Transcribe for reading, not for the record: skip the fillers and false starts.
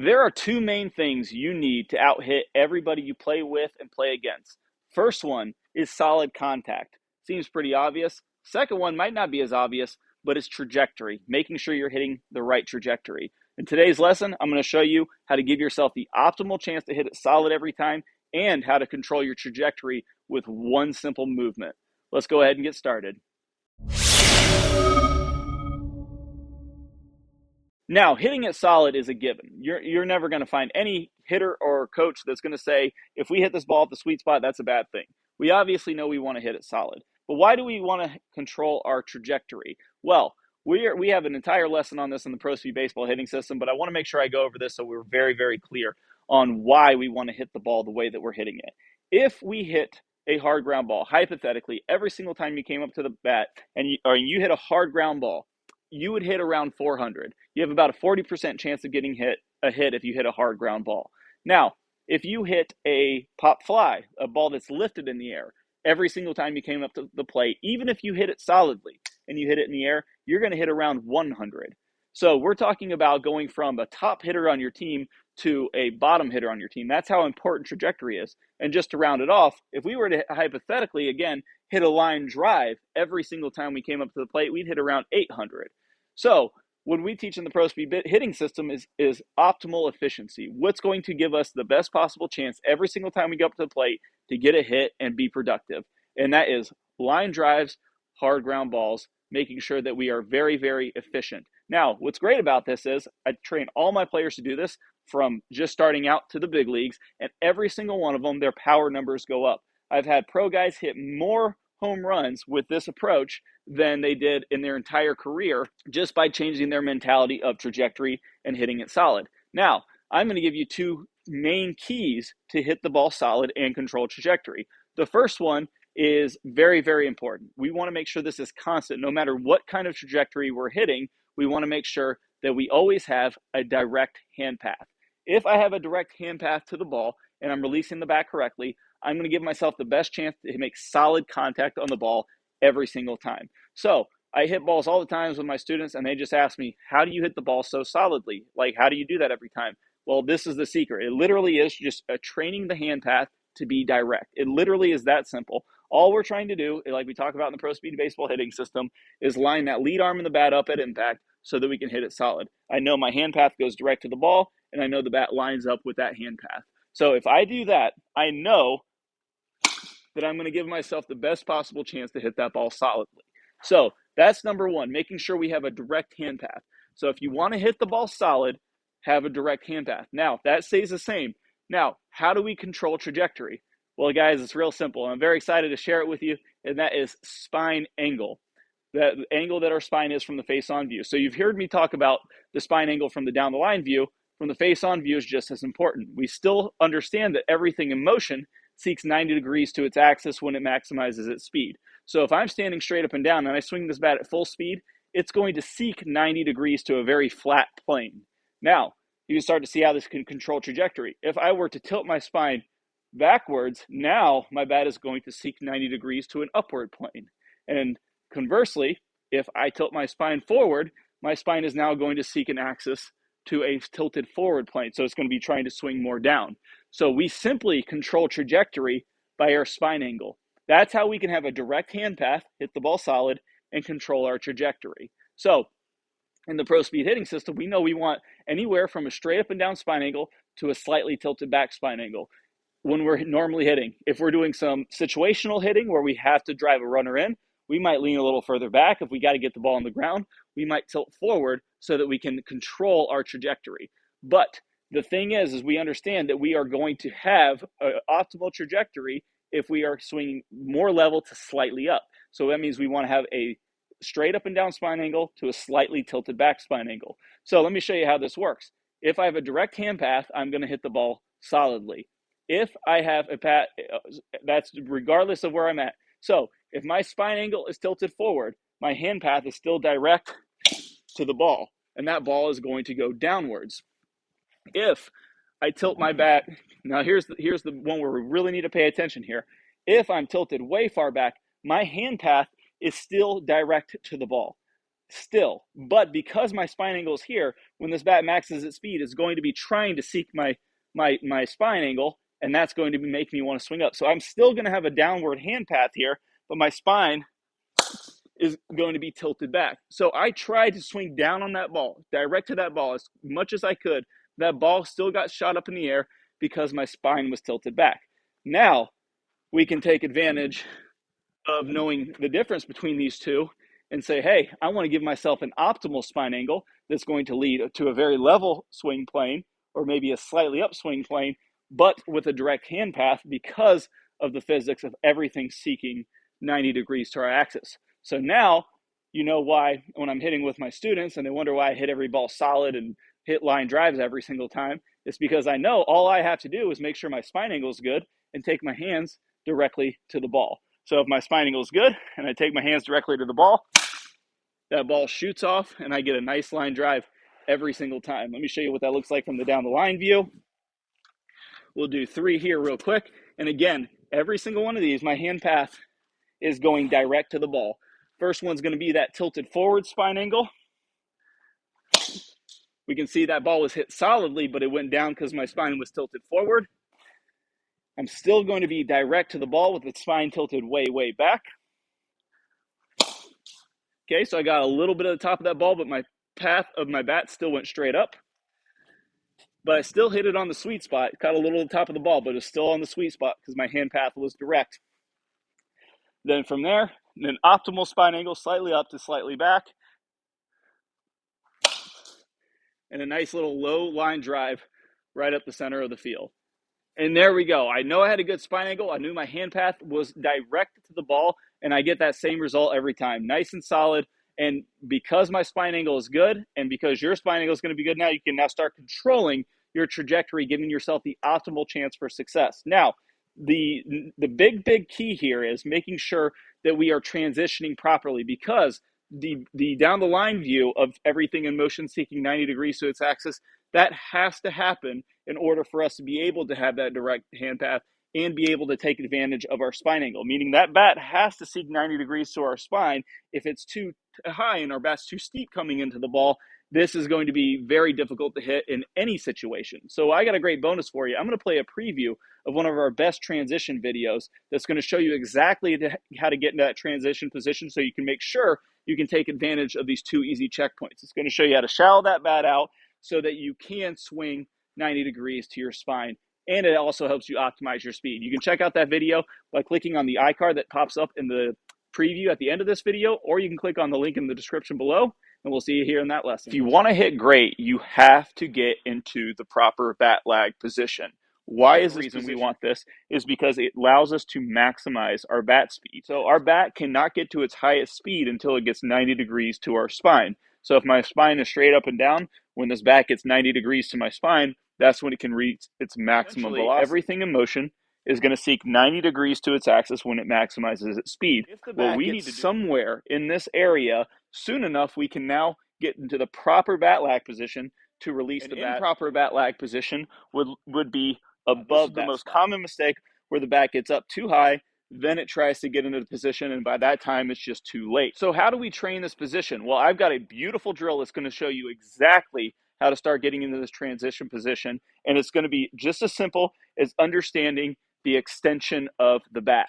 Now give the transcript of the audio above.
There are two main things you need to out-hit everybody you play with and play against. First one is solid contact. Seems pretty obvious. Second one might not be as obvious, but it's trajectory, making sure you're hitting the right trajectory. In today's lesson, I'm going to show you how to give yourself the optimal chance to hit it solid every time and how to control your trajectory with one simple movement. Let's go ahead and get started. Now, hitting it solid is a given. You're never going to find any hitter or coach that's going to say, if we hit this ball at the sweet spot, that's a bad thing. We obviously know we want to hit it solid. But why do we want to control our trajectory? Well, we have an entire lesson on this in the Pro Speed Baseball hitting system, but I want to make sure I go over this so we're very, very clear on why we want to hit the ball the way that we're hitting it. If we hit a hard ground ball, hypothetically, every single time you came up to the bat and you hit a hard ground ball, you would hit around 400. You have about a 40% chance of getting a hit if you hit a hard ground ball. Now, if you hit a pop fly, a ball that's lifted in the air, every single time you came up to the plate, even if you hit it solidly and you hit it in the air, you're going to hit around 100. So we're talking about going from a top hitter on your team to a bottom hitter on your team. That's how important trajectory is. And just to round it off, if we were to hypothetically, again, hit a line drive every single time we came up to the plate, we'd hit around 800. So what we teach in the Pro Speed hitting system is optimal efficiency. What's going to give us the best possible chance every single time we go up to the plate to get a hit and be productive. And that is line drives, hard ground balls, making sure that we are very, very efficient. Now, what's great about this is I train all my players to do this from just starting out to the big leagues, and every single one of them, their power numbers go up. I've had pro guys hit more home runs with this approach than they did in their entire career just by changing their mentality of trajectory and hitting it solid. Now, I'm going to give you two main keys to hit the ball solid and control trajectory. The first one is very, very important. We want to make sure this is constant. No matter what kind of trajectory we're hitting, we want to make sure that we always have a direct hand path. If I have a direct hand path to the ball and I'm releasing the bat correctly, I'm going to give myself the best chance to make solid contact on the ball every single time. So I hit balls all the times with my students, and they just ask me, how do you hit the ball so solidly? Like, how do you do that every time? Well, this is the secret. It literally is just training the hand path to be direct. It literally is that simple. All we're trying to do, like we talk about in the Pro Speed Baseball hitting system, is line that lead arm of the bat up at impact so that we can hit it solid. I know my hand path goes direct to the ball, and I know the bat lines up with that hand path. So if I do that, I know that I'm going to give myself the best possible chance to hit that ball solidly. So that's number one, making sure we have a direct hand path. So if you want to hit the ball solid, have a direct hand path. Now, that stays the same. Now, how do we control trajectory? Well, guys, it's real simple. I'm very excited to share it with you, and that is spine angle. The angle that our spine is from the face-on view. So you've heard me talk about the spine angle from the down-the-line view. From the face-on view is just as important. We still understand that everything in motion seeks 90 degrees to its axis when it maximizes its speed. So if I'm standing straight up and down and I swing this bat at full speed, it's going to seek 90 degrees to a very flat plane. Now, you can start to see how this can control trajectory. If I were to tilt my spine backwards, now my bat is going to seek 90 degrees to an upward plane. And conversely, if I tilt my spine forward, my spine is now going to seek an axis to a tilted forward plane. So it's going to be trying to swing more down. So we simply control trajectory by our spine angle. That's how we can have a direct hand path, hit the ball solid, and control our trajectory. So in the Pro Speed hitting system, we know we want anywhere from a straight up and down spine angle to a slightly tilted back spine angle when we're normally hitting. If we're doing some situational hitting where we have to drive a runner in, we might lean a little further back. If we got to get the ball on the ground, we might tilt forward so that we can control our trajectory. But the thing is we understand that we are going to have an optimal trajectory if we are swinging more level to slightly up. So that means we want to have a straight up and down spine angle to a slightly tilted back spine angle. So let me show you how this works. If I have a direct hand path, I'm going to hit the ball solidly. If I have a path, that's regardless of where I'm at. So if my spine angle is tilted forward, my hand path is still direct to the ball, and that ball is going to go downwards. If I tilt my bat, now here's the one where we really need to pay attention here. If I'm tilted way far back, my hand path is still direct to the ball. still. But because my spine angle is here, when this bat maxes its speed, it's going to be trying to seek my spine angle, and that's going to make me want to swing up. So I'm still going to have a downward hand path here, but my spine is going to be tilted back. So I tried to swing down on that ball, direct to that ball as much as I could. That ball still got shot up in the air because my spine was tilted back. Now we can take advantage of knowing the difference between these two and say, hey, I want to give myself an optimal spine angle that's going to lead to a very level swing plane or maybe a slightly upswing plane, but with a direct hand path because of the physics of everything seeking 90 degrees to our axis. So now you know why when I'm hitting with my students and they wonder why I hit every ball solid and hit line drives every single time, it's because I know all I have to do is make sure my spine angle is good and take my hands directly to the ball. So if my spine angle is good and I take my hands directly to the ball, that ball shoots off and I get a nice line drive every single time. Let me show you what that looks like from the down the line view. We'll do 3 here real quick. And again, every single one of these, my hand path is going direct to the ball. First one's going to be that tilted forward spine angle. We can see that ball was hit solidly, but it went down because my spine was tilted forward. I'm still going to be direct to the ball with the spine tilted way, way back. Okay, so I got a little bit of the top of that ball, but my path of my bat still went straight up. But I still hit it on the sweet spot. Caught a little of the top of the ball, but it's still on the sweet spot because my hand path was direct. Then from there, an optimal spine angle, slightly up to slightly back. And a nice little low line drive right up the center of the field. And there we go. I know I had a good spine angle. I knew my hand path was direct to the ball, and I get that same result every time. Nice and solid. And because my spine angle is good, and because your spine angle is going to be good now, you can now start controlling your trajectory, giving yourself the optimal chance for success. Now, the big key here is making sure that we are transitioning properly, because the down the line view of everything in motion seeking 90 degrees to its axis, that has to happen in order for us to be able to have that direct hand path and be able to take advantage of our spine angle, meaning that bat has to seek 90 degrees to our spine. If it's too high and our bat's too steep coming into the ball, this is going to be very difficult to hit in any situation. So I got a great bonus for you. I'm going to play a preview of one of our best transition videos that's going to show you exactly how to get into that transition position so you can make sure you can take advantage of these 2 easy checkpoints. It's going to show you how to shallow that bat out so that you can swing 90 degrees to your spine. And it also helps you optimize your speed. You can check out that video by clicking on the iCard that pops up in the preview at the end of this video, or you can click on the link in the description below, and we'll see you here in that lesson. If you want to hit great, you have to get into the proper bat lag position. Why is the reason we want this is because it allows us to maximize our bat speed. So our bat cannot get to its highest speed until it gets 90 degrees to our spine. So if my spine is straight up and down, when this bat gets 90 degrees to my spine, that's when it can reach its maximum velocity. Everything in motion is going to seek 90 degrees to its axis when it maximizes its speed. Well, we need to somewhere in this area soon enough, we can now get into the proper bat lag position to release the bat. An improper bat lag position would be above the most common mistake, where the bat gets up too high, then it tries to get into the position, and by that time it's just too late. So how do we train this position? Well, I've got a beautiful drill that's going to show you exactly how to start getting into this transition position, and it's going to be just as simple as understanding the extension of the bat.